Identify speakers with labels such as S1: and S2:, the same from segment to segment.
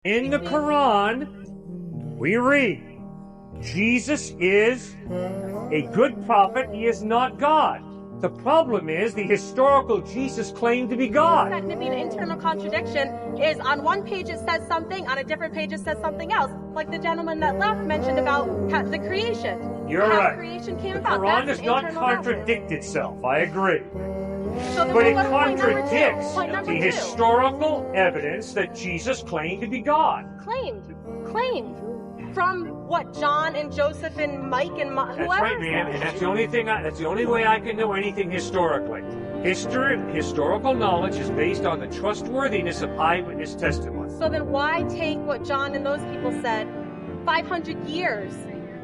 S1: In the Quran, we read, Jesus is a good prophet, he is not God. The problem is the historical Jesus claimed to be God.
S2: That maybe an internal contradiction is on one page it says something, on a different page it says something else. Like the gentleman that left mentioned about the creation.
S1: You're
S2: how
S1: right.
S2: creation came
S1: The
S2: about.
S1: Quran
S2: That's
S1: does not
S2: internal
S1: contradict itself, I agree.
S2: So then
S1: But it
S2: what's point number two?
S1: contradicts
S2: Point number
S1: the
S2: two.
S1: historical evidence that Jesus claimed to be God.
S2: Claimed. From what, John and Joseph and Mike and whoever?
S1: That's right, ma'am, and that's the only thing. That's the only way I can know anything historically. Historical knowledge is based on the trustworthiness of eyewitness testimony.
S2: So then why take what John and those people said 500 years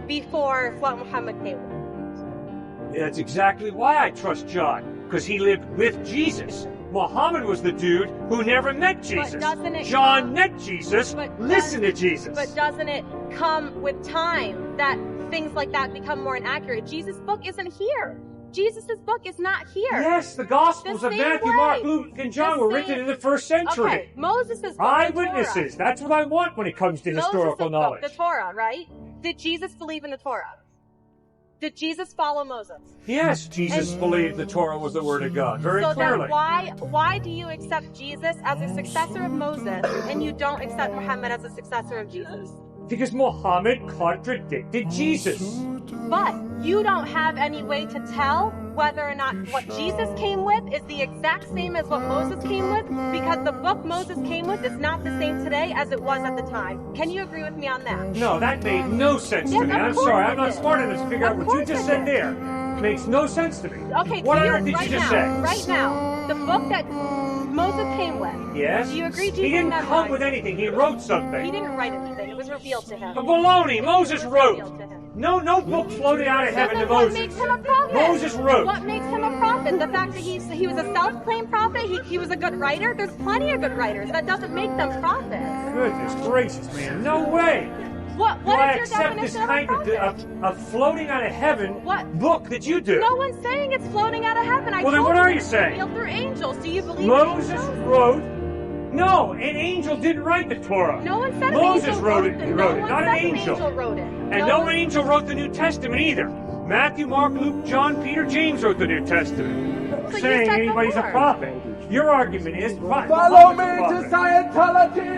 S2: before what Muhammad came with?
S1: That's exactly why I trust John, because he lived with Jesus. Muhammad was the dude who never met Jesus. John met Jesus, listened to Jesus.
S2: But doesn't it come with time that things like that become more inaccurate? Jesus' book isn't here. Jesus' book is not here.
S1: Yes, the Gospels of Matthew, Mark, Luke, and John were written in the first century.
S2: Okay, Moses' book,
S1: eyewitnesses. That's what I want when it comes to historical knowledge.
S2: The Torah, right? Did Jesus believe in the Torah? Did Jesus follow Moses?
S1: Yes, Jesus believed the Torah was the Word of God, very clearly.
S2: So then why do you accept Jesus as a successor of Moses and you don't accept Muhammad as a successor of Jesus?
S1: Because Muhammad contradicted Jesus.
S2: But you don't have any way to tell whether or not what Jesus came with is the exact same as what Moses came with, because the book Moses came with is not the same today as it was at the time. Can you agree with me on that?
S1: No, that made no sense to me. I'm sorry, I'm not smart enough to figure out what you just said there. It makes no sense to me.
S2: Okay,
S1: what on earth did you just say?
S2: Right now, the book that Moses came with.
S1: Yes?
S2: Do you agree Jesus
S1: He didn't come with anything. He wrote something.
S2: He didn't write anything. It was revealed to him.
S1: Baloney! Moses wrote. No book floated out of heaven to Moses.
S2: What makes him a prophet?
S1: Moses wrote.
S2: What makes him a prophet? The fact that he was a self-claimed prophet? He was a good writer? There's plenty of good writers. That doesn't make them prophets.
S1: Goodness gracious, man. No way.
S2: What
S1: Do I
S2: is your
S1: accept this
S2: definition
S1: kind
S2: of a prophet?
S1: of floating out of heaven book that you do?
S2: No one's saying it's floating out of heaven.
S1: Well, then what are you saying?
S2: Revealed through angels. Do you believe
S1: Moses wrote. No, an angel didn't write the Torah.
S2: No one said
S1: Moses wrote it.
S2: He
S1: wrote it, not an angel.
S2: Wrote it.
S1: And no angel wrote the New Testament either. Matthew, Mark, Luke, John, Peter, James wrote the New Testament.
S2: So
S1: saying anybody's a prophet. Your argument is
S3: follow me to Scientology.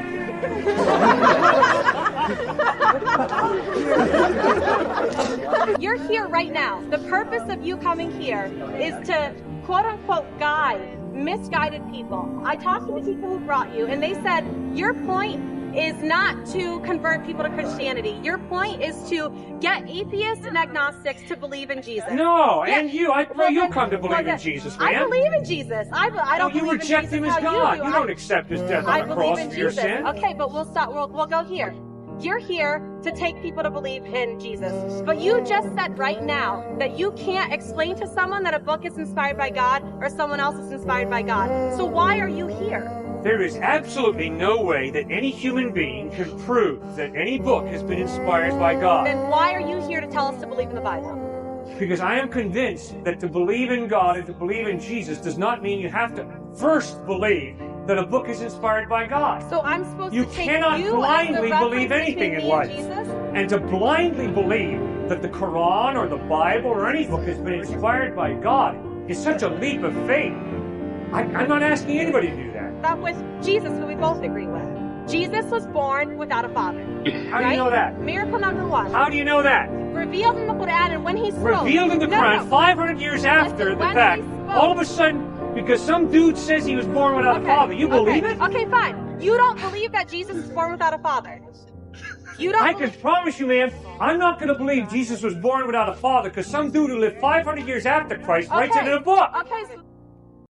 S2: You're here right now. The purpose of you coming here is to quote-unquote guide misguided people. I talked to the people who brought you, and they said your point is not to convert people to Christianity. Your point is to get atheists and agnostics to believe in Jesus.
S1: No, yeah. And you, I pray you'll come to believe in Jesus, man.
S2: I believe in Jesus. I don't
S1: you
S2: believe
S1: reject
S2: in Jesus
S1: him as God. You don't accept his death on the cross for your sin.
S2: Okay, but we'll stop. We'll go here. You're here to take people to believe in Jesus. But you just said right now that you can't explain to someone that a book is inspired by God or someone else is inspired by God. So why are you here?
S1: There is absolutely no way that any human being can prove that any book has been inspired by God.
S2: Then why are you here to tell us to believe in the Bible?
S1: Because I am convinced that to believe in God and to believe in Jesus does not mean you have to first believe that a book is inspired by God.
S2: So I'm supposed
S1: to
S2: take
S1: cannot
S2: you
S1: blindly
S2: as the
S1: believe anything in
S2: and
S1: life.
S2: Jesus?
S1: And to blindly believe that the Quran or the Bible or any book has been inspired by God is such a leap of faith. I'm not asking anybody to do that.
S2: That was Jesus, who we both agree with. Jesus was born without a father.
S1: How do you know that?
S2: Miracle number one.
S1: How do you know that?
S2: Revealed in the Quran, and when he spoke.
S1: Revealed in the Quran 500 years after the fact. All of a sudden, because some dude says he was born without a father, you believe it?
S2: Okay, fine. You don't believe that Jesus was born without a father. You don't.
S1: I can promise you, ma'am, I'm not going to believe Jesus was born without a father because some dude who lived 500 years after Christ writes it in a book.
S2: Okay.